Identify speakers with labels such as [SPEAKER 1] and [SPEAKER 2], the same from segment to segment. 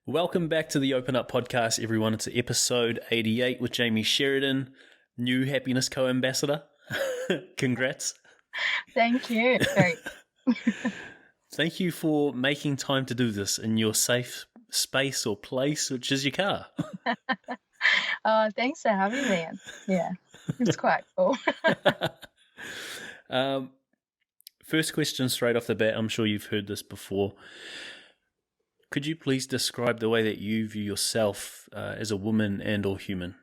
[SPEAKER 1] Welcome back to the Open Up Podcast, everyone. It's episode 88 with Jaimee Sheridan, new happiness co-ambassador. Congrats.
[SPEAKER 2] Thank you. Great.
[SPEAKER 1] Thank you for making time to do this in your safe space or place, which is your car.
[SPEAKER 2] Thanks for having me. Yeah, it's quite cool.
[SPEAKER 1] First question straight off the bat, I'm sure you've heard this before. Could you please describe the way that you view yourself as a woman and or human?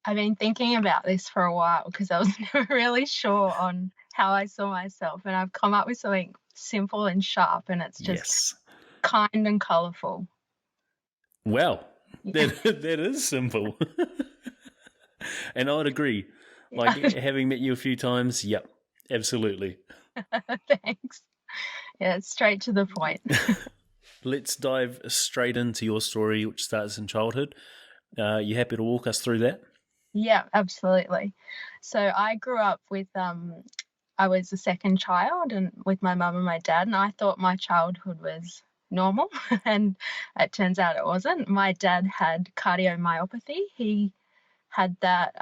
[SPEAKER 2] I've been thinking about this for a while because I was never really sure on how I saw myself, and I've come up with something simple and sharp, and it's just kind and colourful.
[SPEAKER 1] Well, that is simple. And I would agree. Like, having met you a few times, yep, absolutely.
[SPEAKER 2] Thanks. Yeah, it's straight to the point.
[SPEAKER 1] Let's dive straight into your story, which starts in childhood. You happy to walk us through that?
[SPEAKER 2] Yeah, absolutely. So I grew up with, I was the second child and with my mum and my dad, and I thought my childhood was normal, and it turns out it wasn't. My dad had cardiomyopathy. He had that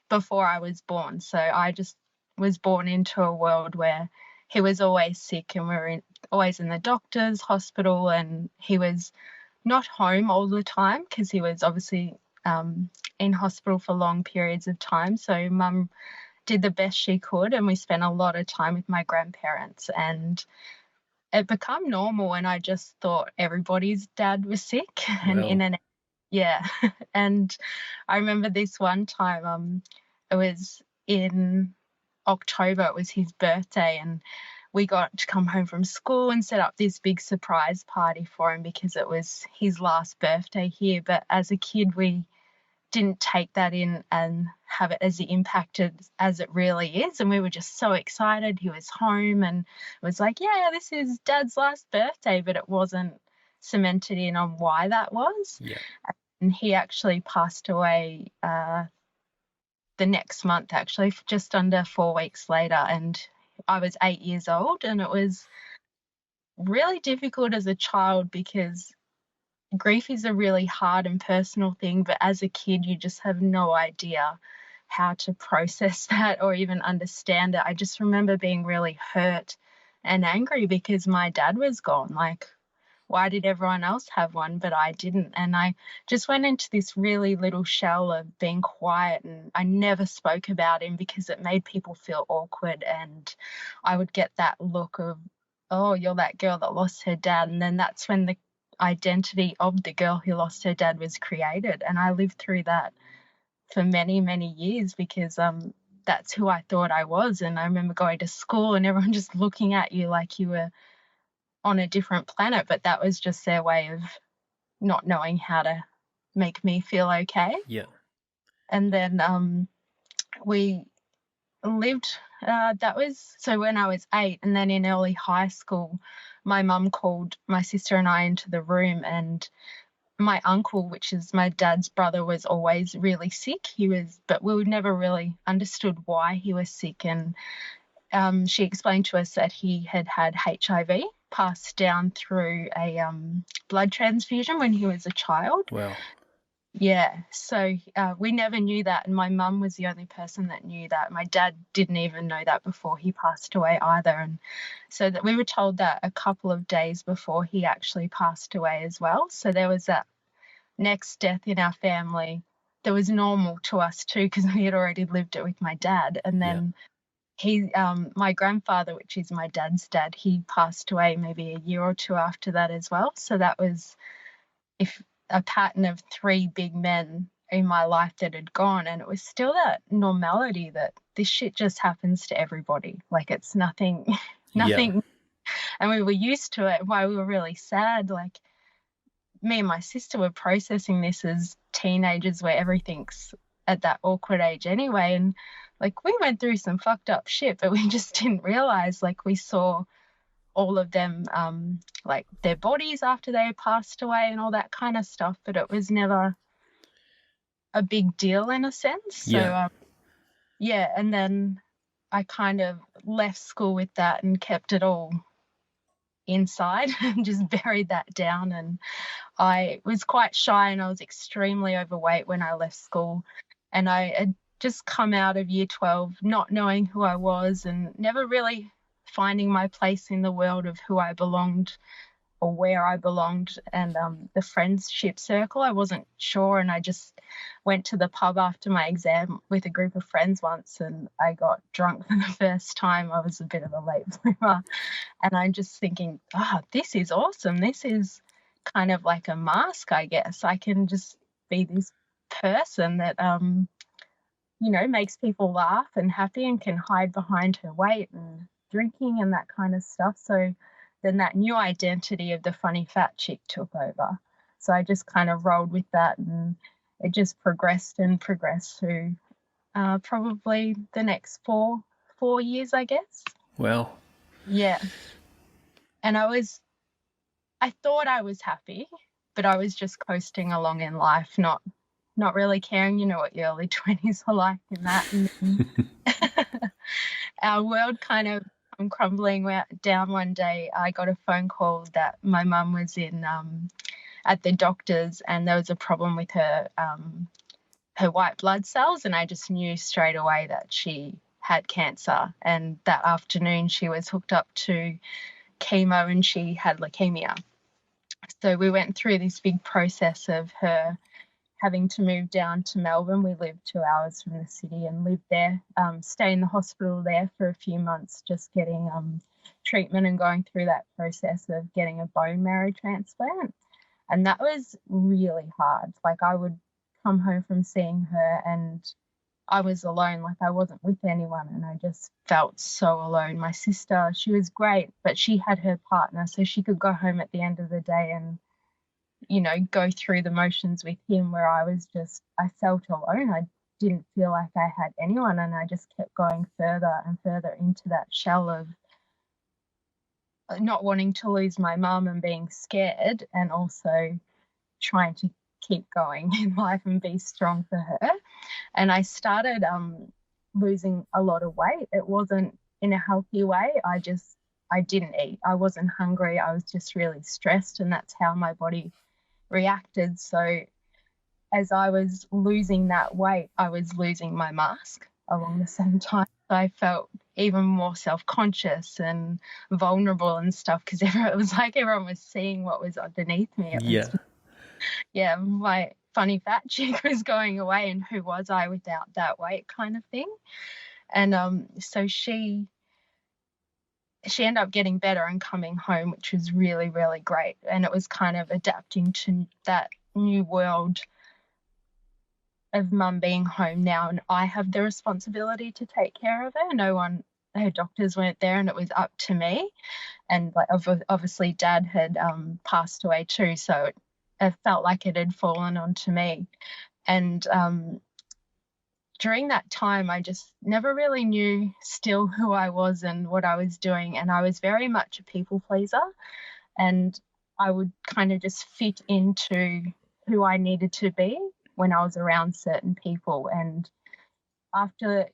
[SPEAKER 2] before I was born. So I just was born into a world where he was always sick, and we were always in the doctor's hospital, and he was not home all the time because he was obviously in hospital for long periods of time. So Mum did the best she could, and we spent a lot of time with my grandparents, and it became normal, and I just thought everybody's dad was sick. And yeah. And I remember this one time, it was in October, it was his birthday, and we got to come home from school and set up this big surprise party for him because it was his last birthday here. But as a kid, we didn't take that in and have it as the impact as it really is. And we were just so excited. He was home, and it was like, yeah, this is Dad's last birthday, but it wasn't cemented in on why that was.
[SPEAKER 1] Yeah.
[SPEAKER 2] And he actually passed away the next month, actually, just under 4 weeks later. And I was 8 years old, and it was really difficult as a child because grief is a really hard and personal thing, but as a kid, you just have no idea how to process that or even understand it. I just remember being really hurt and angry because my dad was gone. Like, why did everyone else have one, but I didn't? And I just went into this really little shell of being quiet, and I never spoke about him because it made people feel awkward. And I would get that look of, oh, you're that girl that lost her dad. And then that's when the identity of the girl who lost her dad was created. And I lived through that for many, many years because that's who I thought I was. And I remember going to school and everyone just looking at you like you were on a different planet, but that was just their way of not knowing how to make me feel okay.
[SPEAKER 1] Yeah.
[SPEAKER 2] And then we lived, that was, so when I was 8, and then in early high school, my mum called my sister and I into the room, and my uncle, which is my dad's brother, was always really sick. But we never really understood why he was sick. And she explained to us that he had HIV passed down through a blood transfusion when he was a child.
[SPEAKER 1] Wow.
[SPEAKER 2] Yeah, so we never knew that, and my mum was the only person that knew that. My dad didn't even know that before he passed away either, and so that we were told that a couple of days before he actually passed away as well. So there was that next death in our family that was normal to us too because we had already lived it with my dad. And then my grandfather, which is my dad's dad, he passed away maybe a year or two after that as well. So that was a pattern of 3 big men in my life that had gone, and it was still that normality that this shit just happens to everybody. Like, it's nothing.
[SPEAKER 1] Yeah.
[SPEAKER 2] And we were used to it. Why we were really sad, like, me and my sister were processing this as teenagers where everything's at that awkward age anyway. And like, we went through some fucked up shit, but we just didn't realize, like, we saw all of them, like their bodies after they passed away and all that kind of stuff, but it was never a big deal in a sense. So, and then I kind of left school with that and kept it all inside and just buried that down. And I was quite shy and I was extremely overweight when I left school. And I had just come out of year 12 not knowing who I was and never really finding my place in the world of who I belonged or where I belonged. And the friendship circle, I wasn't sure. And I just went to the pub after my exam with a group of friends once, and I got drunk for the first time. I was a bit of a late bloomer. And I'm just thinking, this is awesome. This is kind of like a mask, I guess. I can just be this person that, makes people laugh and happy and can hide behind her weight and drinking and that kind of stuff. So then that new identity of the funny fat chick took over. So I just kind of rolled with that, and it just progressed and progressed through probably the next four years, I guess.
[SPEAKER 1] Wow.
[SPEAKER 2] Yeah. And I thought I was happy, but I was just coasting along in life, not really caring. You know what your early 20s are like in that. And our world kind of crumbling down one day. I got a phone call that my mum was in at the doctor's, and there was a problem with her white blood cells, and I just knew straight away that she had cancer. And that afternoon she was hooked up to chemo and she had leukemia. So we went through this big process of her having to move down to Melbourne. We lived 2 hours from the city and lived there, stay in the hospital there for a few months, just getting treatment and going through that process of getting a bone marrow transplant. And that was really hard. Like, I would come home from seeing her and I was alone, like I wasn't with anyone, and I just felt so alone. My sister, she was great, but she had her partner, so she could go home at the end of the day and, go through the motions with him, where I felt alone. I didn't feel like I had anyone, and I just kept going further and further into that shell of not wanting to lose my mum and being scared, and also trying to keep going in life and be strong for her. And I started losing a lot of weight. It wasn't in a healthy way. I didn't eat. I wasn't hungry. I was just really stressed, and that's how my body reacted. So as I was losing that weight, I was losing my mask along the same time. So I felt even more self-conscious and vulnerable and stuff, because it was like everyone was seeing what was underneath me. My funny fat chick was going away, and who was I without that weight, kind of thing. And so she ended up getting better and coming home, which was really, really great. And it was kind of adapting to that new world of mum being home now, and I have the responsibility to take care of her. Her doctors weren't there, and it was up to me. And like, obviously Dad had passed away too, so it felt like it had fallen onto me. And during that time, I just never really knew still who I was and what I was doing. And I was very much a people pleaser, and I would kind of just fit into who I needed to be when I was around certain people. And after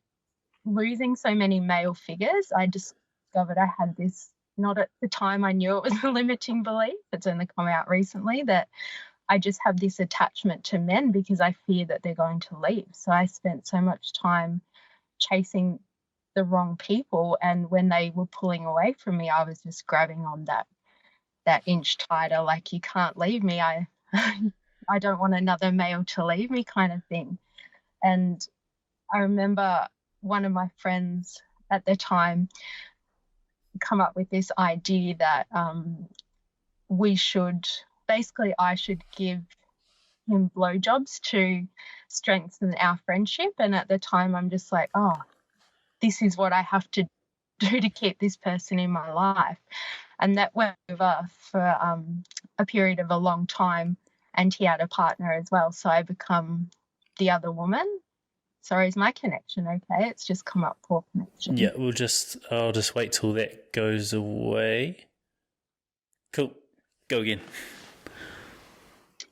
[SPEAKER 2] losing so many male figures, I discovered I had this, not at the time I knew it was a limiting belief, it's only come out recently, that I just have this attachment to men because I fear that they're going to leave. So I spent so much time chasing the wrong people, and when they were pulling away from me, I was just grabbing on that inch tighter, like, you can't leave me. I don't want another male to leave me, kind of thing. And I remember one of my friends at the time come up with this idea that I should give him blowjobs to strengthen our friendship. And at the time, I'm just like, this is what I have to do to keep this person in my life. And that went over for a period of a long time, and he had a partner as well. So I become the other woman. Sorry, is my connection okay? It's just come up poor connection.
[SPEAKER 1] Yeah, I'll just wait till that goes away. Cool. Go again.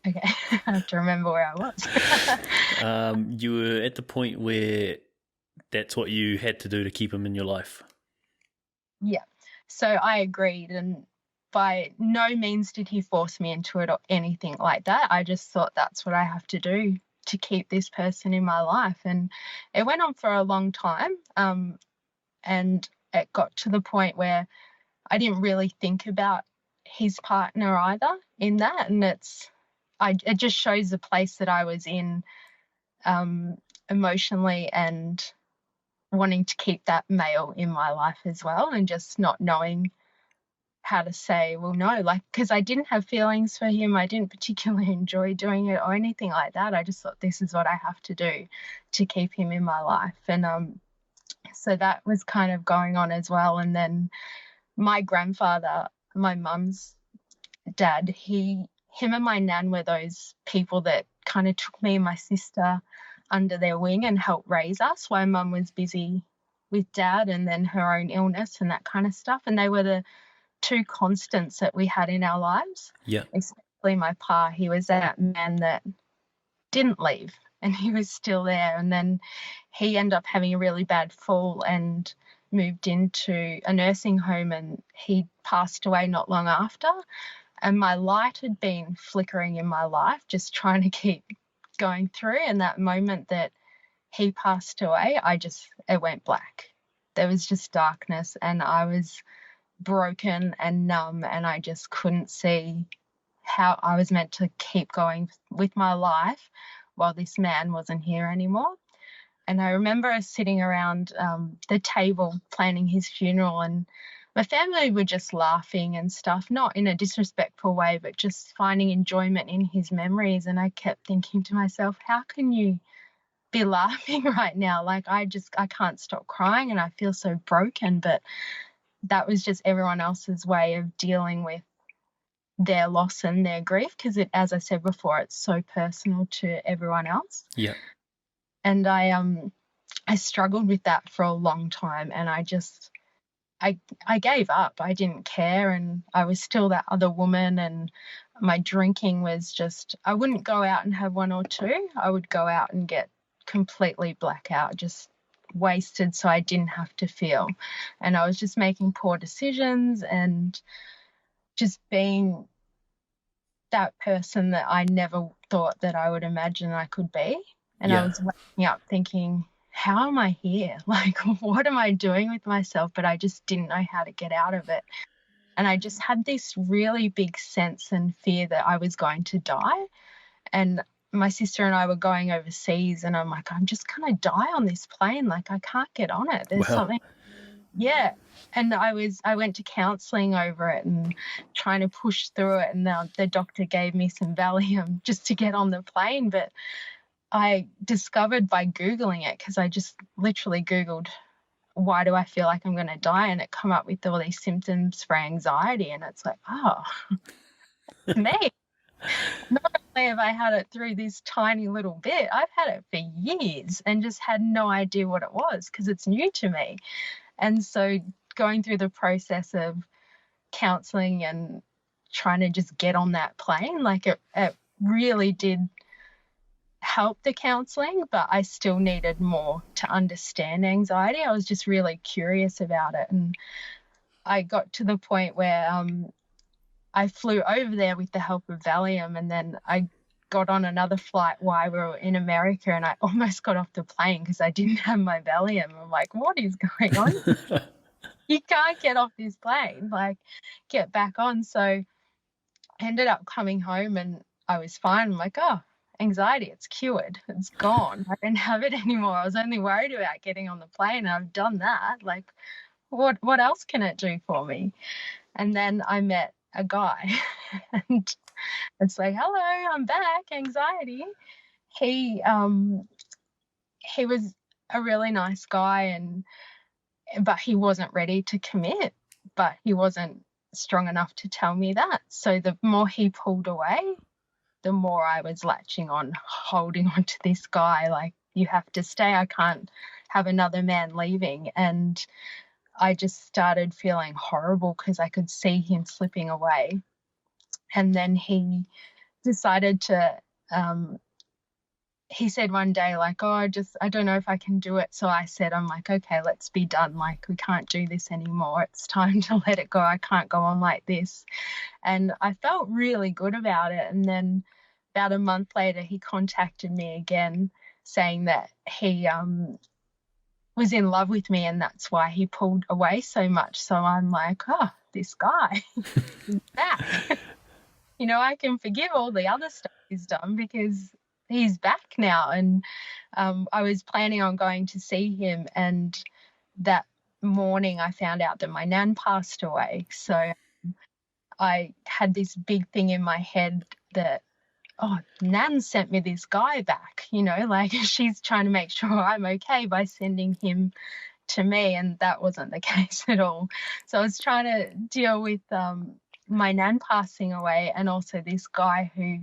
[SPEAKER 2] Okay, I have to remember where I was.
[SPEAKER 1] You were at the point where that's what you had to do to keep him in your life.
[SPEAKER 2] Yeah, so I agreed, and by no means did he force me into it or anything like that. I just thought that's what I have to do to keep this person in my life. And it went on for a long time. And it got to the point where I didn't really think about his partner either in that. And it just shows the place that I was in emotionally, and wanting to keep that male in my life as well, and just not knowing how to say, well, no, like, because I didn't have feelings for him. I didn't particularly enjoy doing it or anything like that. I just thought this is what I have to do to keep him in my life. And so that was kind of going on as well. And then my grandfather, my mum's dad, him and my nan were those people that kind of took me and my sister under their wing and helped raise us while mum was busy with dad and then her own illness and that kind of stuff. And they were the two constants that we had in our lives.
[SPEAKER 1] Yeah.
[SPEAKER 2] Especially my pa. He was that man that didn't leave, and he was still there. And then he ended up having a really bad fall and moved into a nursing home, and he passed away not long after. And my light had been flickering in my life, just trying to keep going through. And that moment that he passed away, it went black. There was just darkness, and I was broken and numb, and I just couldn't see how I was meant to keep going with my life while this man wasn't here anymore. And I remember us sitting around the table planning his funeral, and my family were just laughing and stuff, not in a disrespectful way, but just finding enjoyment in his memories. And I kept thinking to myself, how can you be laughing right now? Like, I can't stop crying, and I feel so broken. But that was just everyone else's way of dealing with their loss and their grief, because as I said before, it's so personal to everyone else.
[SPEAKER 1] Yeah.
[SPEAKER 2] And I struggled with that for a long time, and I gave up. I didn't care, and I was still that other woman, and my drinking was just, I wouldn't go out and have one or two. I would go out and get completely blackout, just wasted, so I didn't have to feel. And I was just making poor decisions and just being that person that I never thought that I would imagine I could be. And I was waking up thinking, how am I here? Like, what am I doing with myself? But I just didn't know how to get out of it. And I just had this really big sense and fear that I was going to die. And my sister and I were going overseas, and I'm like, I'm just going to die on this plane. Like, I can't get on it. There's something. Yeah. And I went to counselling over it and trying to push through it. And the doctor gave me some Valium just to get on the plane. But I discovered by Googling it, because I just literally Googled, why do I feel like I'm going to die? And it come up with all these symptoms for anxiety. And it's like, oh, me. Not only have I had it through this tiny little bit, I've had it for years and just had no idea what it was, because it's new to me. And so going through the process of counselling and trying to just get on that plane, like it really did help, the counselling, but I still needed more to understand anxiety. I was just really curious about it. And I got to the point where I flew over there with the help of Valium, and then I got on another flight while we were in America, and I almost got off the plane because I didn't have my Valium. I'm like, what is going on? You can't get off this plane, like, get back on. So I ended up coming home and I was fine. I'm like, oh, anxiety, it's cured. It's gone. I don't have it anymore. I was only worried about getting on the plane. I've done that. Like, what else can it do for me? And then I met a guy and it's like, hello, I'm back, anxiety. He was a really nice guy, but he wasn't ready to commit, but he wasn't strong enough to tell me that. So the more he pulled away, the more I was latching on, holding on to this guy, like, you have to stay. I can't have another man leaving. And I just started feeling horrible because I could see him slipping away. And then he decided to he said one day, like, oh, I don't know if I can do it. So I said, I'm like, okay, let's be done. Like, we can't do this anymore. It's time to let it go. I can't go on like this. And I felt really good about it. And then about a month later, he contacted me again saying that he was in love with me and that's why he pulled away so much. So I'm like, oh, this guy is back. You know, I can forgive all the other stuff he's done because he's back now. And I was planning on going to see him, and that morning I found out that my nan passed away. So I had this big thing in my head that, oh, nan sent me this guy back, you know, like she's trying to make sure I'm okay by sending him to me, and that wasn't the case at all. So I was trying to deal with my nan passing away, and also this guy who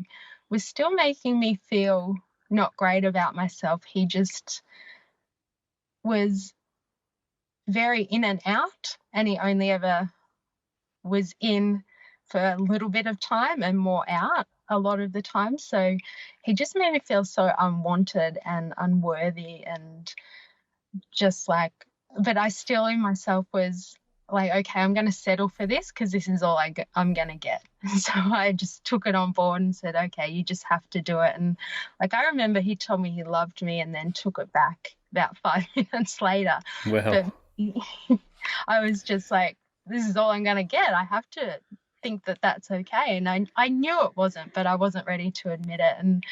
[SPEAKER 2] was still making me feel not great about myself. He just was very in and out, and he only ever was in for a little bit of time and more out a lot of the time. So he just made me feel so unwanted and unworthy, and just like, but I still in myself was like, okay, I'm going to settle for this because this is all I'm going to get. So I just took it on board and said, okay, you just have to do it. And like, I remember he told me he loved me and then took it back about 5 minutes later.
[SPEAKER 1] Wow.
[SPEAKER 2] But I was just like, this is all I'm going to get. I have to think that that's okay. And I knew it wasn't, but I wasn't ready to admit it. And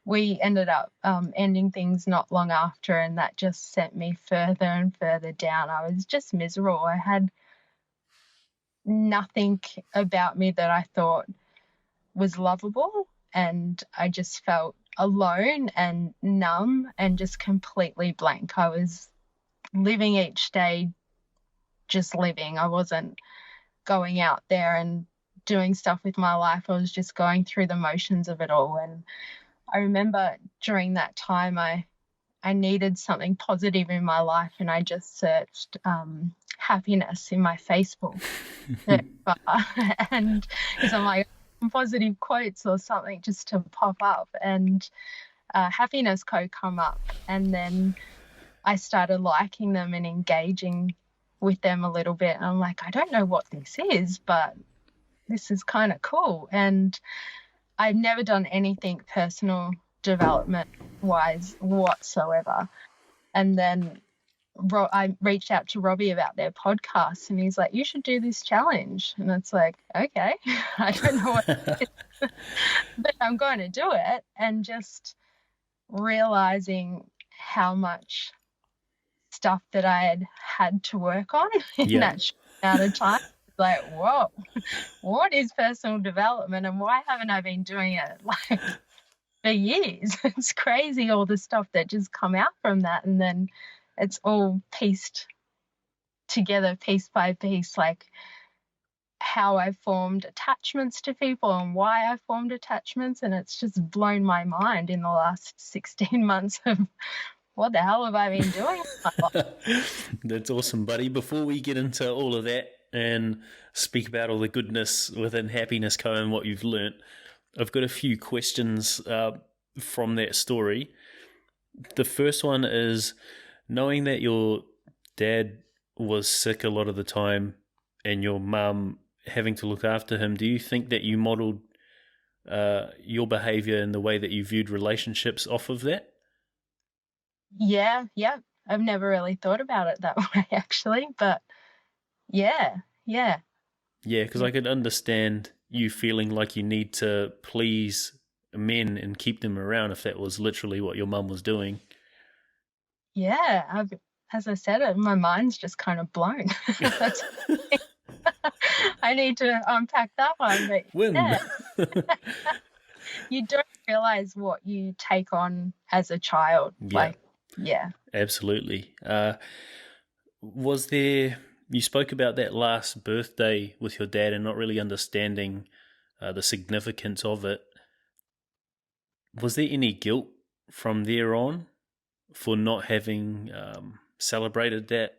[SPEAKER 2] we ended up ending things not long after, and that just sent me further and further down. I was just miserable. I had nothing about me that I thought was lovable, and I just felt alone and numb and just completely blank. I was living each day just living. I wasn't going out there and doing stuff with my life. I was just going through the motions of it all. And I remember during that time I needed something positive in my life, and I just searched happiness in my Facebook search bar, and because I'm like, positive quotes or something just to pop up, and happiness code come up, and then I started liking them and engaging with them a little bit, and I'm like, I don't know what this is, but this is kind of cool. And I've never done anything personal development wise whatsoever. And then I reached out to Robbie about their podcast, and he's like, you should do this challenge. And it's like, okay, I don't know what it is, but I'm going to do it. And just realizing how much stuff that I had to work on in that short amount of time. Like, whoa, what is personal development, and why haven't I been doing it like for years? It's crazy, all the stuff that just come out from that, and then it's all pieced together piece by piece, like how I formed attachments to people and why I formed attachments, and it's just blown my mind in the last 16 months of what the hell have I been doing?
[SPEAKER 1] That's awesome, buddy. Before we get into all of that and speak about all the goodness within Happiness Co and what you've learnt, I've got a few questions from that story. The first one is, knowing that your dad was sick a lot of the time and your mum having to look after him, do you think that you modelled your behaviour and the way that you viewed relationships off of that?
[SPEAKER 2] Yeah. I've never really thought about it that way, actually, but yeah.
[SPEAKER 1] Yeah, because I could understand you feeling like you need to please men and keep them around if that was literally what your mum was doing.
[SPEAKER 2] Yeah, as I said, my mind's just kind of blown. That's I need to unpack that one, but yeah. You don't realize what you take on as a child. Yeah.
[SPEAKER 1] Absolutely. Was there, you spoke about that last birthday with your dad and not really understanding the significance of it. Was there any guilt from there on for not having celebrated that,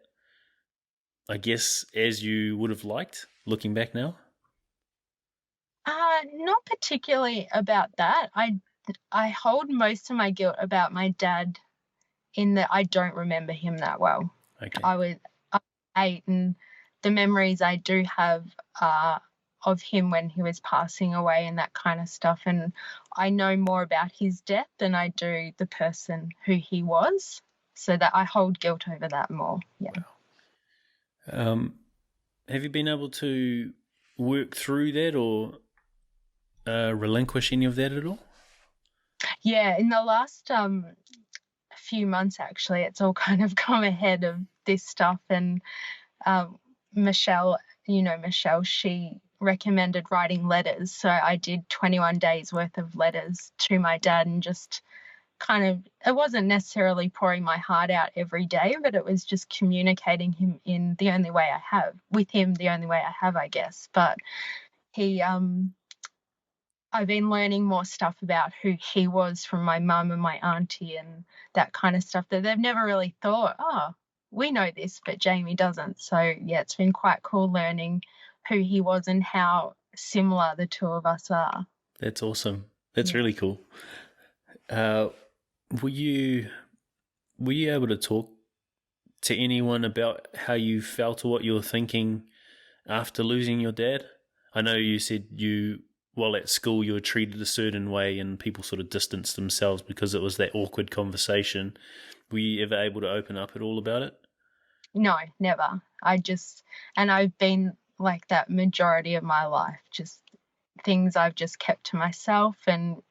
[SPEAKER 1] I guess, as you would have liked, looking back now?
[SPEAKER 2] Not particularly about that. I I hold most of my guilt about my dad in that I don't remember him that well.
[SPEAKER 1] Okay.
[SPEAKER 2] I was 8, and the memories I do have are of him when he was passing away and that kind of stuff. And I know more about his death than I do the person who he was, so that I hold guilt over that more. Yeah.
[SPEAKER 1] Wow. Have you been able to work through that or relinquish any of that at all?
[SPEAKER 2] Yeah, in the last few months, actually, it's all kind of come ahead of this stuff. And Michelle, Michelle, she recommended writing letters. So I did 21 days worth of letters to my dad, and just kind of, it wasn't necessarily pouring my heart out every day, but it was just communicating him in the only way I have, with him the only way I have, I guess. But he, I've been learning more stuff about who he was from my mum and my auntie and that kind of stuff that they've never really thought, oh, we know this, but Jaimee doesn't. So, yeah, it's been quite cool learning who he was and how similar the two of us are.
[SPEAKER 1] That's awesome. That's really cool. Were you able to talk to anyone about how you felt or what you were thinking after losing your dad? I know you said while at school you were treated a certain way and people sort of distanced themselves because it was that awkward conversation. Were you ever able to open up at all about it?
[SPEAKER 2] No, never. And I've been like that majority of my life, just things I've just kept to myself. And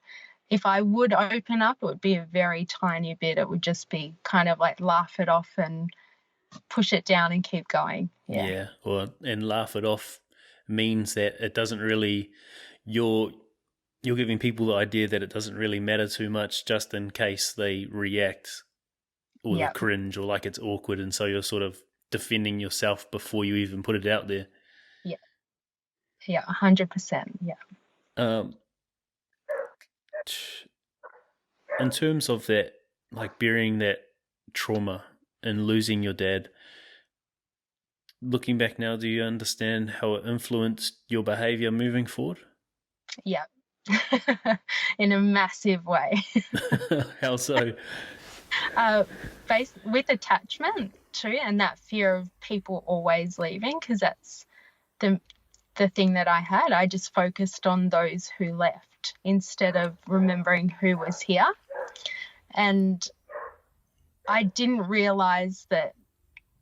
[SPEAKER 2] if I would open up, it would be a very tiny bit. It would just be kind of like laugh it off and push it down and keep going. Yeah.
[SPEAKER 1] And laugh it off means that it doesn't really, you're giving people the idea that it doesn't really matter too much just in case they react or they cringe or like it's awkward, and so you're sort of defending yourself before you even put it out there.
[SPEAKER 2] Yeah, 100%. Yeah.
[SPEAKER 1] In terms of that, like burying that trauma and losing your dad, looking back now, do you understand how it influenced your behavior moving forward?
[SPEAKER 2] Yeah. In a massive way.
[SPEAKER 1] How so?
[SPEAKER 2] With attachment too, and that fear of people always leaving, because that's the thing that I had. I just focused on those who left instead of remembering who was here. And I didn't realize that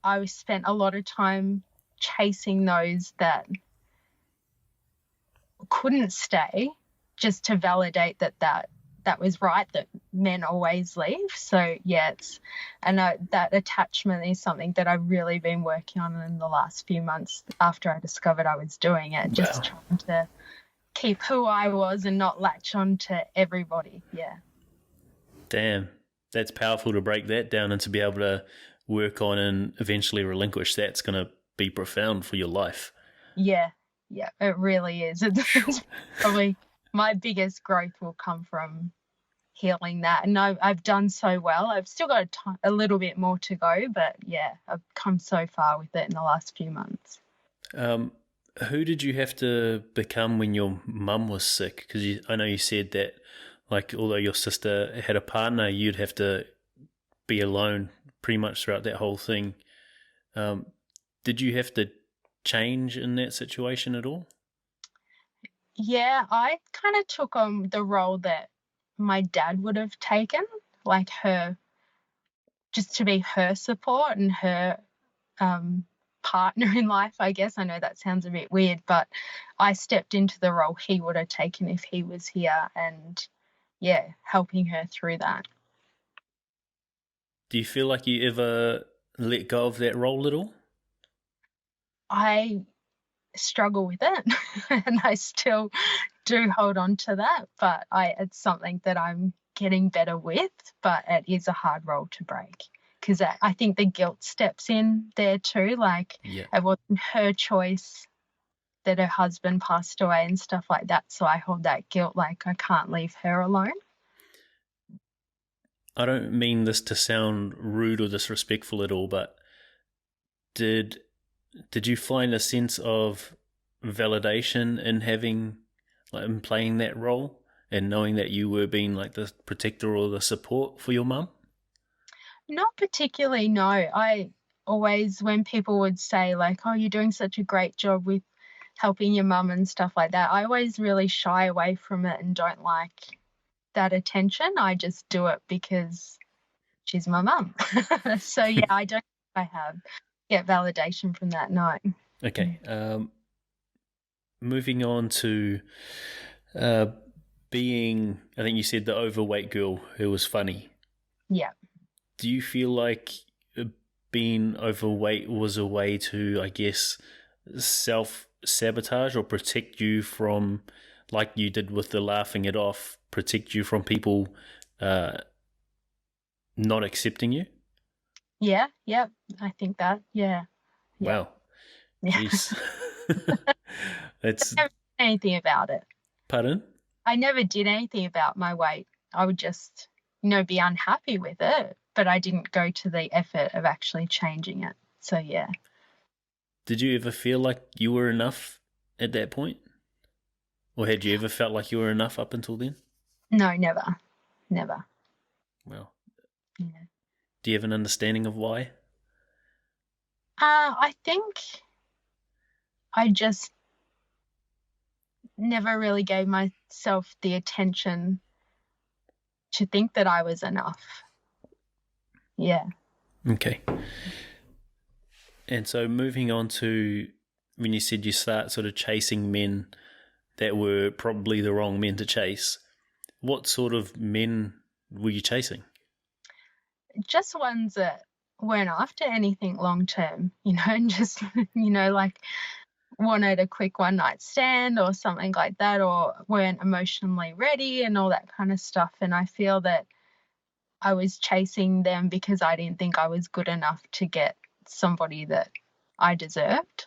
[SPEAKER 2] I spent a lot of time chasing those that couldn't stay, just to validate that was right, that men always leave. So yeah, that attachment is something that I've really been working on in the last few months after I discovered I was doing it. Just trying to keep who I was and not latch on to everybody. Yeah.
[SPEAKER 1] Damn, that's powerful to break that down and to be able to work on and eventually relinquish. That's going to be profound for your life.
[SPEAKER 2] Yeah, it really is. It's probably my biggest growth will come from healing that, and I've done so well. I've still got a little bit more to go, but yeah, I've come so far with it in the last few months.
[SPEAKER 1] Who did you have to become when your mum was sick? Because I know you said that, like, although your sister had a partner, you'd have to be alone pretty much throughout that whole thing. Did you have to change in that situation at all?
[SPEAKER 2] Yeah, I kind of took on the role that my dad would have taken, like her, just to be her support and her partner in life, I guess. I know that sounds a bit weird, but I stepped into the role he would have taken if he was here, and yeah, helping her through that.
[SPEAKER 1] Do you feel like you ever let go of that role at all?
[SPEAKER 2] I struggle with it and I still do hold on to that, but it's something that I'm getting better with, but it is a hard role to break, because I think the guilt steps in there too. Like, it wasn't her choice that her husband passed away and stuff like that, so I hold that guilt, like I can't leave her alone.
[SPEAKER 1] I don't mean this to sound rude or disrespectful at all, but did you find a sense of validation in having, like, in playing that role? and knowing that you were being like the protector or the support for your mum?
[SPEAKER 2] Not particularly, no. I always, when people would say like, "Oh, you're doing such a great job with helping your mum and stuff like that," I always really shy away from it and don't like that attention. I just do it because she's my mum. So yeah, I don't think I have get validation from that, no.
[SPEAKER 1] Okay. Moving on to uh, being, I think you said the overweight girl who was funny.
[SPEAKER 2] Yeah.
[SPEAKER 1] Do you feel like being overweight was a way to, I guess, self-sabotage or protect you from, like you did with the laughing it off, protect you from people not accepting you?
[SPEAKER 2] Yeah, yeah, I think that. Yeah. Yeah.
[SPEAKER 1] Wow.
[SPEAKER 2] Yeah.
[SPEAKER 1] Jeez. That's,
[SPEAKER 2] I never did anything about it.
[SPEAKER 1] pardon?
[SPEAKER 2] I never did anything about my weight. I would just, be unhappy with it, but I didn't go to the effort of actually changing it. So yeah.
[SPEAKER 1] Did you ever feel like you were enough at that point? Or had you ever felt like you were enough up until then?
[SPEAKER 2] No, never. Never.
[SPEAKER 1] Well,
[SPEAKER 2] Yeah.
[SPEAKER 1] do you have an understanding of why?
[SPEAKER 2] I think I just never really gave myself the attention to think that I was enough. Yeah.
[SPEAKER 1] Okay. And so moving on to when you said you start sort of chasing men that were probably the wrong men to chase, what sort of men were you chasing?
[SPEAKER 2] Just ones that weren't after anything long term, and just, like wanted a quick one night stand or something like that, or weren't emotionally ready and all that kind of stuff. And I feel that I was chasing them because I didn't think I was good enough to get somebody that I deserved.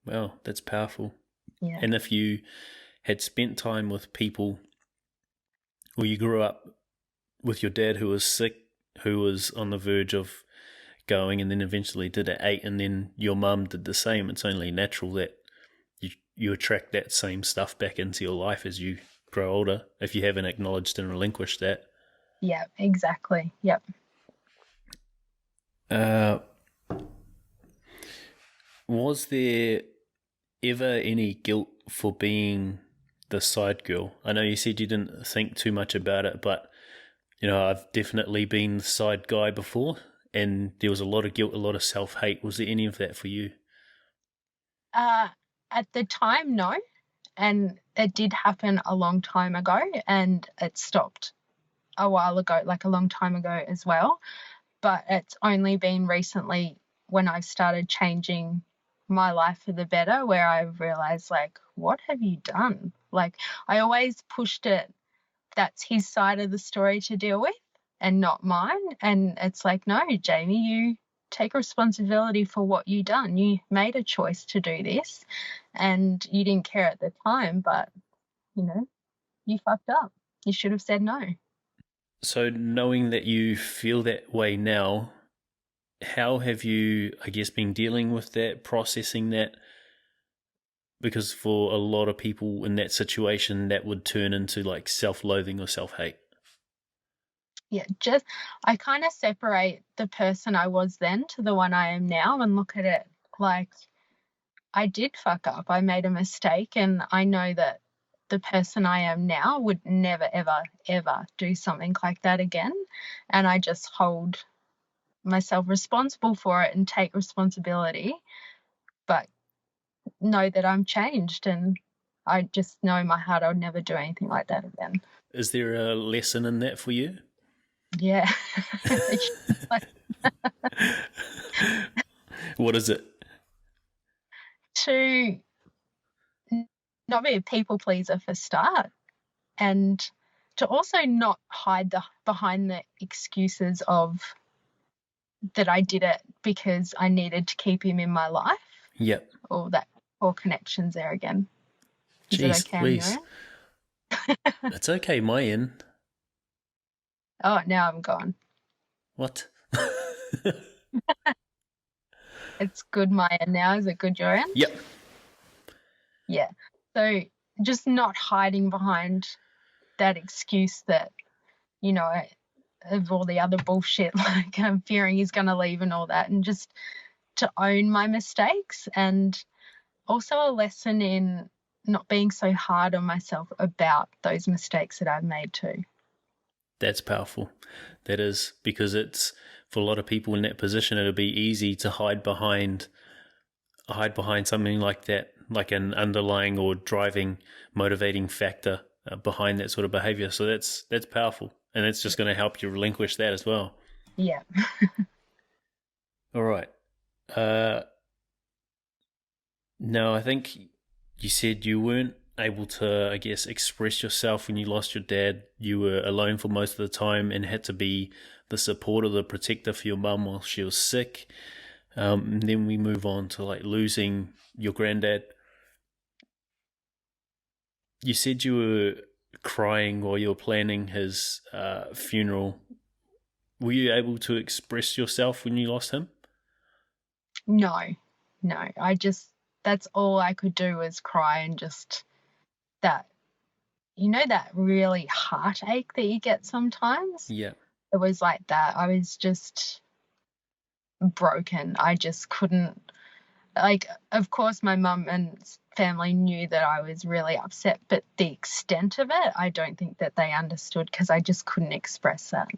[SPEAKER 1] Well, that's powerful.
[SPEAKER 2] Yeah.
[SPEAKER 1] And if you had spent time with people, or you grew up with your dad who was sick, who was on the verge of going, and then eventually did at 8, and then your mum did the same, it's only natural that you attract that same stuff back into your life as you grow older, if you haven't acknowledged and relinquished that.
[SPEAKER 2] Yeah, exactly. Yep.
[SPEAKER 1] Was there ever any guilt for being the side girl? I know you said you didn't think too much about it, but I've definitely been the side guy before, and there was a lot of guilt, a lot of self-hate. Was there any of that for you?
[SPEAKER 2] At the time, no. And it did happen a long time ago, and it stopped a while ago, like a long time ago as well. But it's only been recently when I've started changing my life for the better, where I've realized, like, what have you done? Like, I always pushed it, that's his side of the story to deal with and not mine. And it's like, no, Jaimee, you take responsibility for what you done. You made a choice to do this and you didn't care at the time, but, you fucked up. You should have said no.
[SPEAKER 1] So knowing that you feel that way now, how have you, I guess, been dealing with that, processing that? Because for a lot of people in that situation, that would turn into like self-loathing or self-hate.
[SPEAKER 2] Yeah, I kind of separate the person I was then to the one I am now and look at it like, I did fuck up. I made a mistake, and I know that the person I am now would never, ever, ever do something like that again. And I just hold myself responsible for it and take responsibility, but know that I'm changed, and I just know in my heart I would never do anything like that again.
[SPEAKER 1] Is there a lesson in that for you?
[SPEAKER 2] Yeah.
[SPEAKER 1] What is it?
[SPEAKER 2] To not be a people pleaser for start, and to also not hide behind the excuses of that I did it because I needed to keep him in my life.
[SPEAKER 1] Yep.
[SPEAKER 2] Or that or connections there again. Is
[SPEAKER 1] Jeez,
[SPEAKER 2] it okay
[SPEAKER 1] please.
[SPEAKER 2] on your end?
[SPEAKER 1] It's okay, my end.
[SPEAKER 2] Oh, now I'm gone.
[SPEAKER 1] What?
[SPEAKER 2] It's good my end now. Is it good your end?
[SPEAKER 1] Yep.
[SPEAKER 2] Yeah. So just not hiding behind that excuse that, you know, of all the other bullshit, like I'm fearing he's going to leave and all that, and just to own my mistakes, and also a lesson in not being so hard on myself about those mistakes that I've made too.
[SPEAKER 1] That's powerful. That is, because it's, for a lot of people in that position, it'll be easy to hide behind something like that, like an underlying or driving, motivating factor behind that sort of behavior. So that's powerful, and it's just going to help you relinquish that as well.
[SPEAKER 2] Yeah.
[SPEAKER 1] All right. Now, I think you said you weren't able to, I guess, express yourself when you lost your dad. You were alone for most of the time and had to be the supporter, the protector for your mum while she was sick. And then we move on to like losing your granddad. You said you were crying while you were planning his funeral. Were you able to express yourself when you lost him?
[SPEAKER 2] No. That's all I could do was cry, and just that, that really heartache that you get sometimes.
[SPEAKER 1] Yeah.
[SPEAKER 2] It was like that. I was just broken. I just couldn't, like, of course my mum and family knew that I was really upset, but the extent of it, I don't think that they understood, because I just couldn't express that.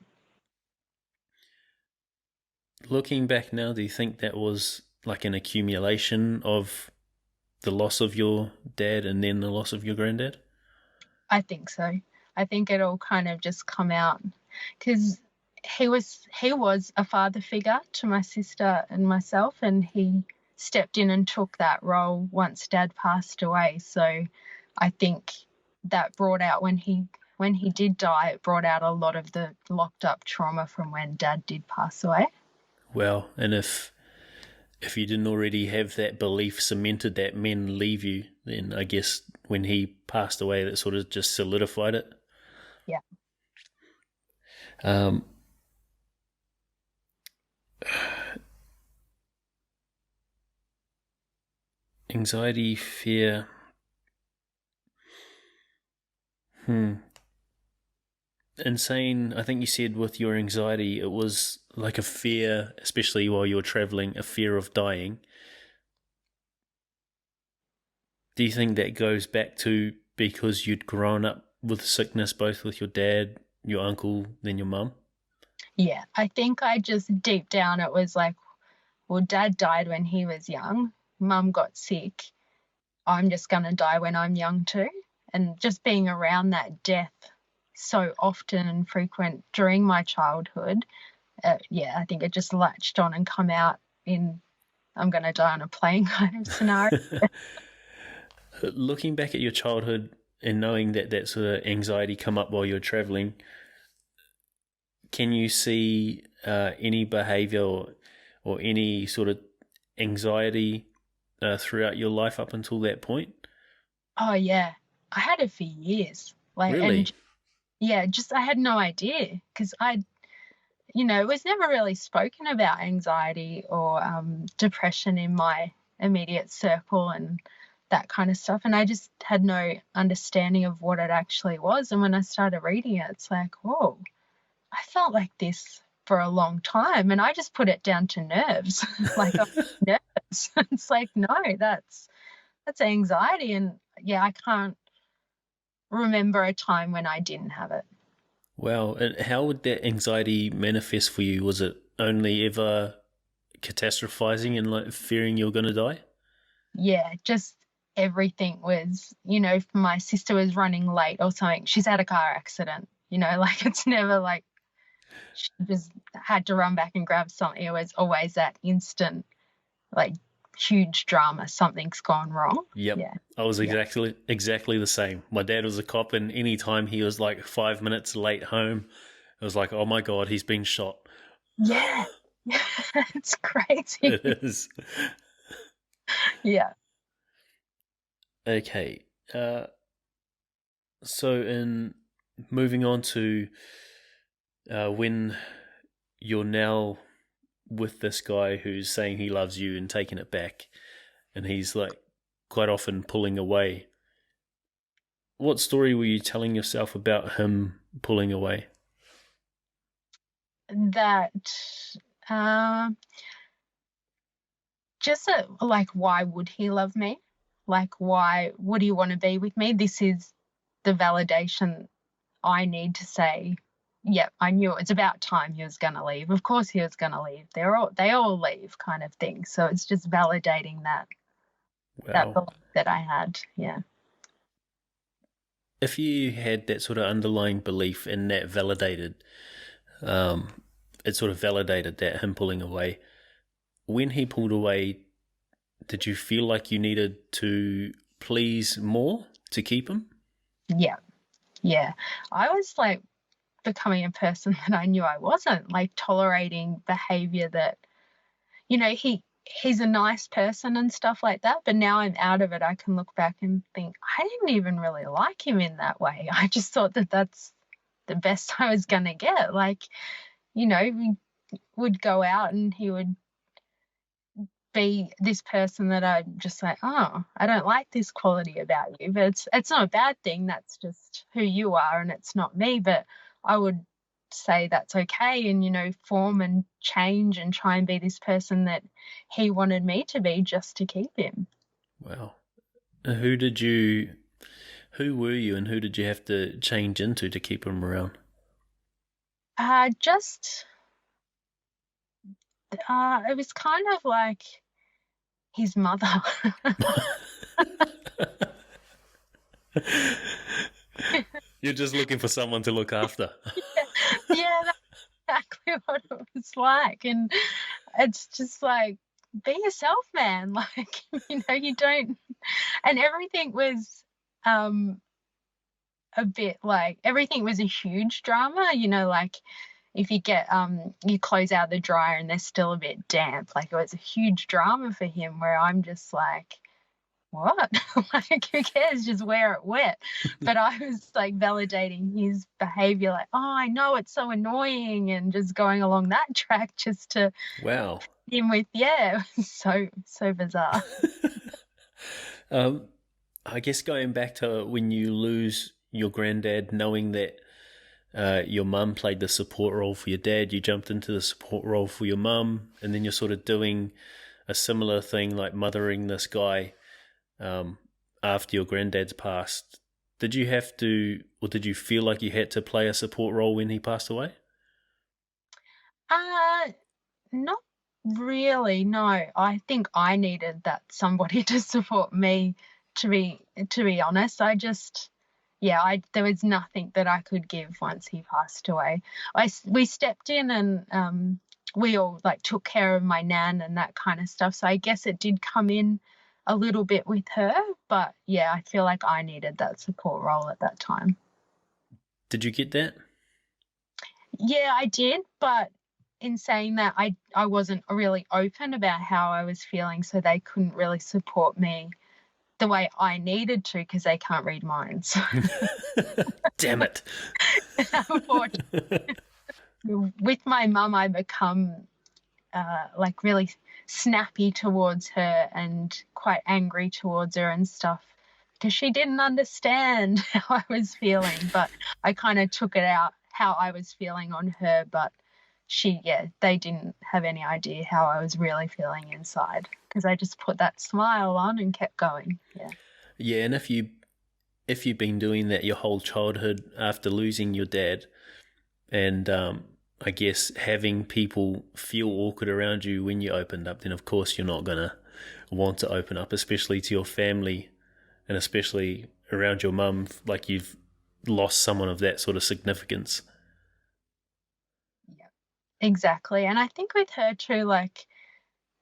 [SPEAKER 1] Looking back now, do you think that was like an accumulation of the loss of your dad and then the loss of your granddad?
[SPEAKER 2] I think so. I think it all kind of just come out, because he was a father figure to my sister and myself, and he stepped in and took that role once Dad passed away. So I think that brought out, when he did die, it brought out a lot of the locked up trauma from when Dad did pass away.
[SPEAKER 1] Well, and if you didn't already have that belief cemented that men leave you, then I guess when he passed away, that sort of just solidified it.
[SPEAKER 2] Yeah.
[SPEAKER 1] Anxiety, fear. Insane. I think you said with your anxiety, it was like a fear, especially while you were traveling, a fear of dying. Do you think that goes back to because you'd grown up with sickness, both with your dad, your uncle, then your mum?
[SPEAKER 2] Yeah, I think I just, deep down, it was like, well, Dad died when he was young, Mum got sick, I'm just going to die when I'm young too. And just being around that death so often and frequent during my childhood, I think it just latched on and come out in I'm going to die on a plane kind of scenario.
[SPEAKER 1] Looking back at your childhood and knowing that sort of anxiety come up while you're traveling, can you see any behavior or any sort of anxiety throughout your life up until that point?
[SPEAKER 2] Oh, yeah. I had it for years.
[SPEAKER 1] Really?
[SPEAKER 2] And just I had no idea, because it was never really spoken about anxiety or depression in my immediate circle and that kind of stuff. And I just had no understanding of what it actually was. And when I started reading it, it's like, whoa, I felt like this for a long time. And I just put it down to nerves. Like, I'm nervous. It's like, no, that's anxiety. And yeah, I can't remember a time when I didn't have it.
[SPEAKER 1] Wow. And how would that anxiety manifest for you? Was it only ever catastrophizing and like fearing you're going to die?
[SPEAKER 2] Yeah, just everything was, if my sister was running late or something, she's had a car accident, like it's never like she just had to run back and grab something. It was always that instant, like, huge drama. Something's gone wrong.
[SPEAKER 1] Yep.
[SPEAKER 2] Yeah.
[SPEAKER 1] I was exactly the same. My dad was a cop, and any time he was like 5 minutes late home, it was like, oh my God, he's been shot.
[SPEAKER 2] Yeah. It's crazy.
[SPEAKER 1] It is.
[SPEAKER 2] Yeah.
[SPEAKER 1] Okay. So in moving on to when you're now with this guy who's saying he loves you and taking it back, and he's like quite often pulling away. What story were you telling yourself about him pulling away?
[SPEAKER 2] That um just like, why would he love me? Like, why would he want to be with me? This is the validation I need to say, yep, I knew it's about time he was going to leave. Of course he was going to leave. They all leave, kind of thing. So it's just validating that
[SPEAKER 1] Wow.
[SPEAKER 2] belief that I had. Yeah.
[SPEAKER 1] If you had that sort of underlying belief and that um, it sort of validated that him pulling away. When he pulled away, did you feel like you needed to please more to keep him?
[SPEAKER 2] Yeah. Yeah. I was like becoming a person that I knew I wasn't, like tolerating behavior that, he's a nice person and stuff like that. But now I'm out of it. I can look back and think, I didn't even really like him in that way. I just thought that that's the best I was going to get. Like, we would go out and he would be this person that I'm just like, oh, I don't like this quality about you. But it's not a bad thing. That's just who you are and it's not me. But I would say that's okay and, form and change and try and be this person that he wanted me to be just to keep him.
[SPEAKER 1] Wow. Who were you and who did you have to change into to keep him around?
[SPEAKER 2] Just it was kind of like his mother.
[SPEAKER 1] You're just looking for someone to look after.
[SPEAKER 2] Yeah, that's exactly what it was like. And it's just like, be yourself, man. Like, you don't, and everything was a bit like, everything was a huge drama, like if you get you clothes out the dryer and they're still a bit damp, like it was a huge drama for him, where I'm just like, what? Like, who cares? Just wear it wet. But I was like validating his behavior, like, oh, I know it's so annoying, and just going along that track just to
[SPEAKER 1] Wow.
[SPEAKER 2] him with, yeah, it was so bizarre.
[SPEAKER 1] um, I guess going back to when you lose your granddad, knowing that your mum played the support role for your dad, you jumped into the support role for your mum, and then you're sort of doing a similar thing, like mothering this guy after your granddad's passed. Did you have to, or did you feel like you had to play a support role when he passed away?
[SPEAKER 2] Uh, Not really, no. I think I needed that somebody to support me, to be honest. I just, yeah, there was nothing that I could give once he passed away. We stepped in and we all like took care of my nan and that kind of stuff. So I guess it did come in a little bit with her, but yeah, I feel like I needed that support role at that time.
[SPEAKER 1] Did you get that?
[SPEAKER 2] Yeah, I did, but in saying that, I wasn't really open about how I was feeling, so they couldn't really support me the way I needed to, because they can't read minds.
[SPEAKER 1] Damn it.
[SPEAKER 2] Unfortunately, with my mum, I become like really snappy towards her and quite angry towards her and stuff, because she didn't understand how I was feeling, but I kind of took it out how I was feeling on her, but they didn't have any idea how I was really feeling inside, because I just put that smile on and kept going. Yeah.
[SPEAKER 1] Yeah, and if you've been doing that your whole childhood after losing your dad, and I guess having people feel awkward around you when you opened up, then of course you're not gonna want to open up, especially to your family, and especially around your mum, like you've lost someone of that sort of significance.
[SPEAKER 2] Yeah, exactly. And I think with her too, like,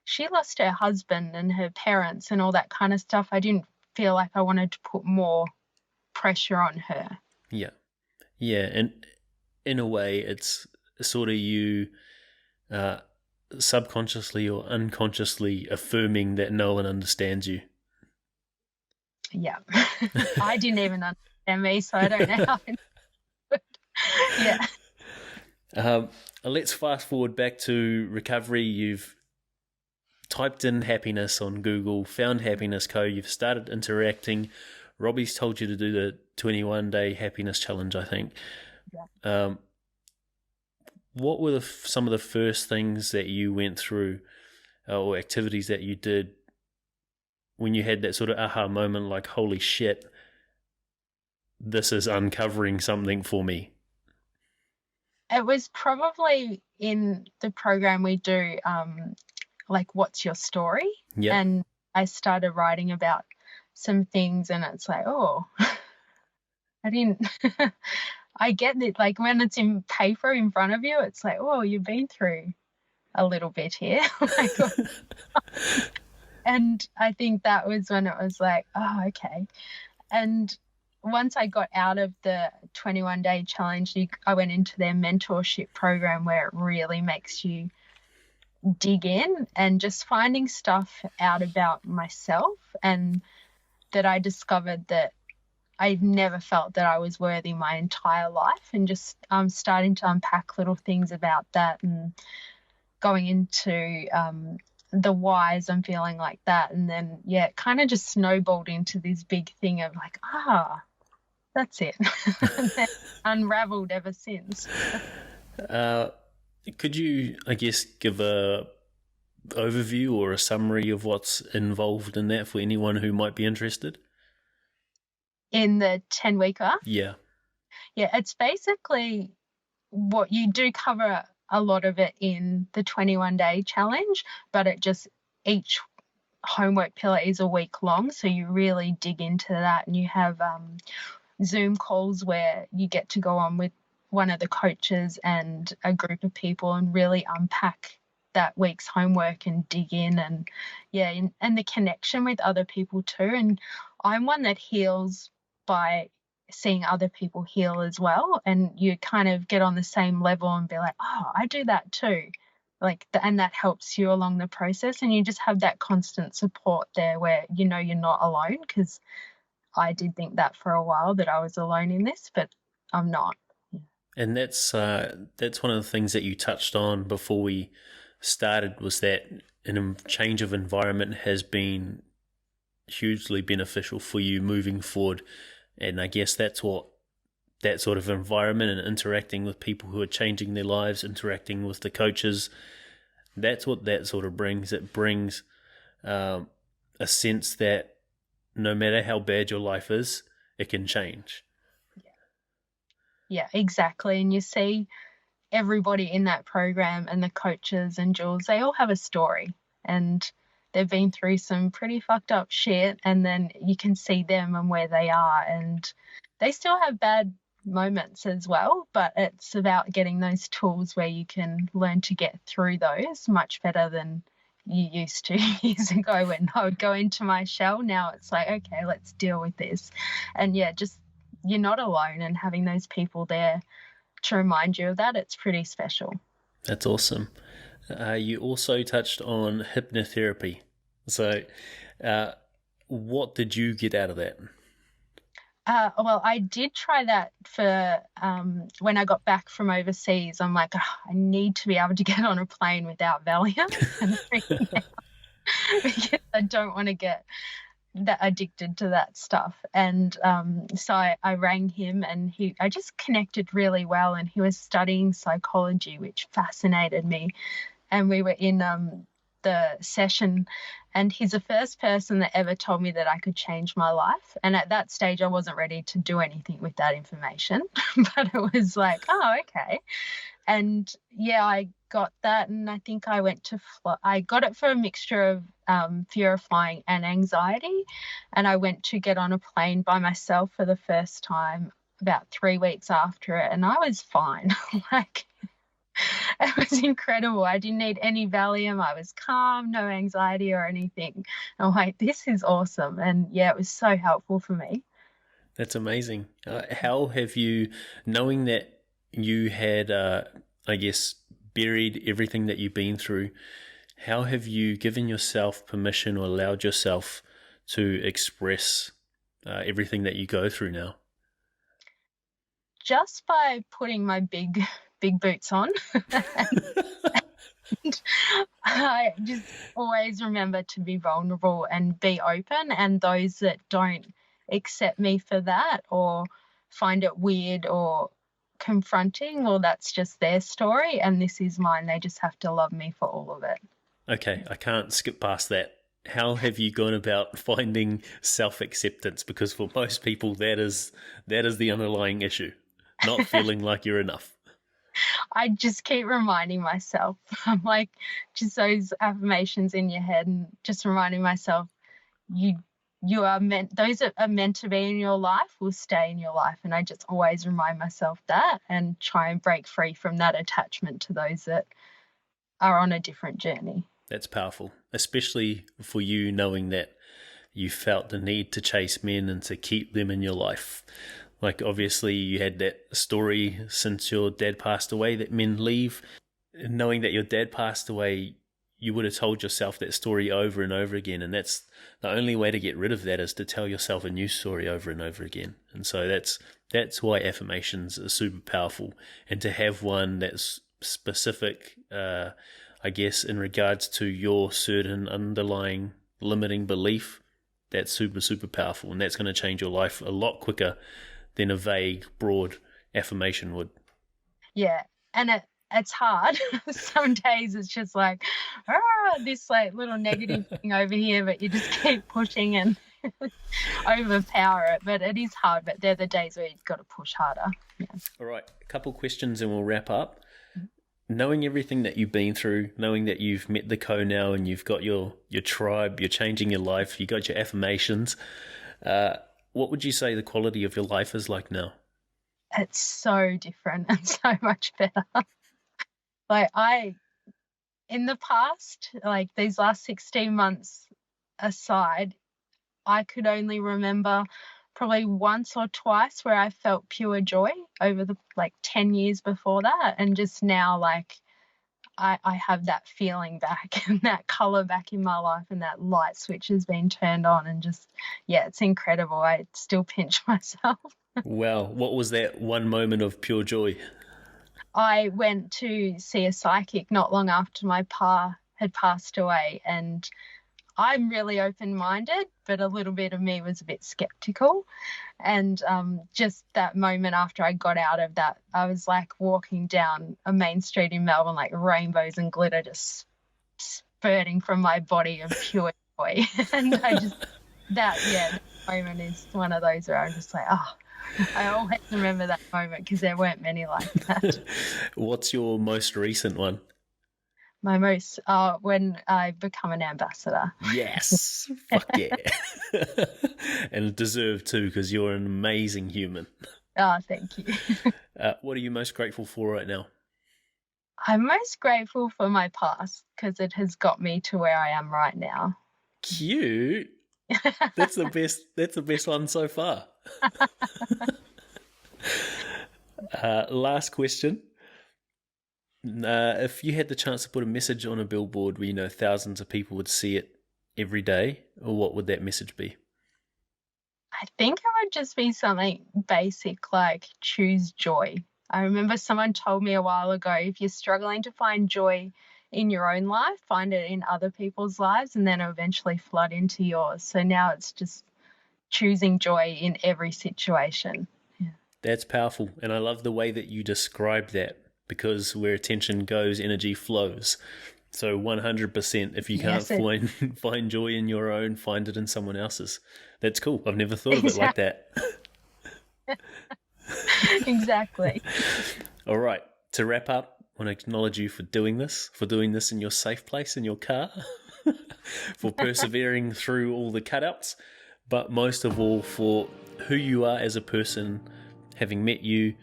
[SPEAKER 2] she lost her husband and her parents and all that kind of stuff. I didn't feel like I wanted to put more pressure on her.
[SPEAKER 1] Yeah, yeah, and in a way, it's sort of you uh, subconsciously or unconsciously affirming that no one understands you.
[SPEAKER 2] Yeah. I didn't even understand me, so I don't know how it would. Yeah.
[SPEAKER 1] Let's fast forward back to recovery. You've typed in happiness on Google, found Happiness Co. You've started interacting Robbie's told you to do the 21-day happiness challenge, I think.
[SPEAKER 2] Yeah.
[SPEAKER 1] What were some of the first things that you went through or activities that you did when you had that sort of aha moment, like, holy shit, this is uncovering something for me?
[SPEAKER 2] It was probably in the program we do, like, what's your story?
[SPEAKER 1] Yep.
[SPEAKER 2] And I started writing about some things, and it's like, oh, I didn't, I get it. Like, when it's in paper in front of you, it's like, oh, you've been through a little bit here. Like, and I think that was when it was like, oh, okay. And once I got out of the 21-day challenge, I went into their mentorship program, where it really makes you dig in, and just finding stuff out about myself, and that I discovered that I've never felt that I was worthy my entire life, and just starting to unpack little things about that, and going into the whys I'm feeling like that. And then, yeah, it kind of just snowballed into this big thing of like, that's it. And then unraveled ever since.
[SPEAKER 1] Could you, I guess, give a overview or a summary of what's involved in that for anyone who might be interested?
[SPEAKER 2] In the 10-weeker?
[SPEAKER 1] Yeah.
[SPEAKER 2] Yeah, it's basically what you do, cover a lot of it in the 21-day challenge, but it just, each homework pillar is a week long, so you really dig into that, and you have Zoom calls where you get to go on with one of the coaches and a group of people and really unpack that week's homework and dig in, and and the connection with other people too. And I'm one that heals by seeing other people heal as well, and you kind of get on the same level and be like, oh, I do that too, and that helps you along the process, and you just have that constant support there where you're not alone, because I did think that for a while, that I was alone in this, but I'm not.
[SPEAKER 1] And that's one of the things that you touched on before we started, was that a change of environment has been hugely beneficial for you moving forward. And I guess that's what that sort of environment, and interacting with people who are changing their lives, interacting with the coaches, that's what that sort of brings. It brings a sense that no matter how bad your life is, it can change.
[SPEAKER 2] Yeah, exactly. And you see everybody in that program, and the coaches and Jules, they all have a story, and they've been through some pretty fucked up shit, and then you can see them and where they are, and they still have bad moments as well, but it's about getting those tools where you can learn to get through those much better than you used to years ago, when I would go into my shell. Now it's like, okay, let's deal with this. And just, you're not alone, and having those people there to remind you of that, it's pretty special.
[SPEAKER 1] That's awesome. You also touched on hypnotherapy. So what did you get out of that?
[SPEAKER 2] Well, I did try that for when I got back from overseas. I'm like, I need to be able to get on a plane without Valium and because I don't want to get that addicted to that stuff. And so I rang him, and I just connected really well, and he was studying psychology, which fascinated me. And we were in the session, and he's the first person that ever told me that I could change my life. And at that stage, I wasn't ready to do anything with that information, but it was like, oh, okay. And I got that, and I think I went to I got it for a mixture of fear of flying and anxiety, and I went to get on a plane by myself for the first time about 3 weeks after it, and I was fine. Like, it was incredible. I didn't need any Valium. I was calm, no anxiety or anything. I'm like, this is awesome. And it was so helpful for me.
[SPEAKER 1] That's amazing. How have you, knowing that you had, I guess, buried everything that you've been through, how have you given yourself permission or allowed yourself to express everything that you go through now?
[SPEAKER 2] Just by putting my big boots on. And I just always remember to be vulnerable and be open, and those that don't accept me for that or find it weird or confronting. Well, that's just their story and this is mine. They just have to love me for all of it.
[SPEAKER 1] Okay, I can't skip past that. How have you gone about finding self-acceptance? Because for most people, that is the underlying issue, not feeling like you're enough.
[SPEAKER 2] I just keep reminding myself. I'm like, just those affirmations in your head and just reminding myself, you are meant, those that are meant to be in your life will stay in your life. And I just always remind myself that and try and break free from that attachment to those that are on a different journey.
[SPEAKER 1] That's powerful, especially for you knowing that you felt the need to chase men and to keep them in your life. Like, obviously, you had that story since your dad passed away that men leave. Knowing that your dad passed away, you would have told yourself that story over and over again. And that's the only way to get rid of that, is to tell yourself a new story over and over again. And so that's why affirmations are super powerful. And to have one that's specific, I guess, in regards to your certain underlying limiting belief, that's super, super powerful. And that's going to change your life a lot quicker than a vague, broad affirmation would.
[SPEAKER 2] Yeah, and it's hard. Some days it's just like, this like little negative thing over here, but you just keep pushing and overpower it. But it is hard, but they're the days where you've got to push harder. Yeah.
[SPEAKER 1] All right, a couple questions and we'll wrap up. Knowing everything that you've been through, knowing that you've met the co now and you've got your tribe, you're changing your life, you got your affirmations, what would you say the quality of your life is like now?
[SPEAKER 2] It's so different and so much better. Like in the past, like these last 16 months aside, I could only remember probably once or twice where I felt pure joy over the 10 years before that. And just now, I have that feeling back and that color back in my life and that light switch has been turned on and just, yeah, it's incredible. I still pinch myself.
[SPEAKER 1] Wow. What was that one moment of pure joy?
[SPEAKER 2] I went to see a psychic not long after my pa had passed away, and I'm really open-minded, but a little bit of me was a bit skeptical. And just that moment after I got out of that, I was like walking down a main street in Melbourne, like rainbows and glitter just spurting from my body of pure joy. And that moment is one of those where I'm just like, I always remember that moment because there weren't many like that.
[SPEAKER 1] What's your most recent one?
[SPEAKER 2] My most, when I become an ambassador.
[SPEAKER 1] Yes. Fuck yeah. And deserved too, because you're an amazing human.
[SPEAKER 2] Oh, thank you.
[SPEAKER 1] What are you most grateful for right now?
[SPEAKER 2] I'm most grateful for my past because it has got me to where I am right now.
[SPEAKER 1] Cute. That's the best one so far. Last question. If you had the chance to put a message on a billboard where thousands of people would see it every day, what would that message be?
[SPEAKER 2] I think it would just be something basic like choose joy. I remember someone told me a while ago, if you're struggling to find joy in your own life, find it in other people's lives and then eventually flood into yours. So now it's just choosing joy in every situation. Yeah.
[SPEAKER 1] That's powerful. And I love the way that you describe that, because where attention goes, energy flows. So 100%, if you can't find joy in your own, find it in someone else's. That's cool. I've never thought of it like that.
[SPEAKER 2] Exactly.
[SPEAKER 1] All right. To wrap up, I want to acknowledge you for doing this in your safe place in your car, for persevering through all the cutouts, but most of all for who you are as a person, having met you,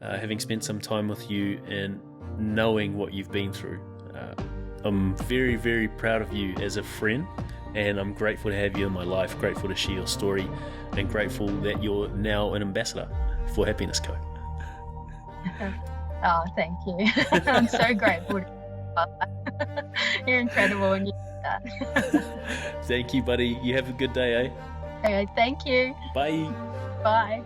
[SPEAKER 1] having spent some time with you and knowing what you've been through. I'm very, very proud of you as a friend, and I'm grateful to have you in my life, grateful to share your story, and grateful that you're now an ambassador for Happiness Co.
[SPEAKER 2] Oh, thank you. I'm so grateful. You're incredible when you do that.
[SPEAKER 1] Thank you, buddy. You have a good day, eh?
[SPEAKER 2] Okay, thank you.
[SPEAKER 1] Bye.
[SPEAKER 2] Bye.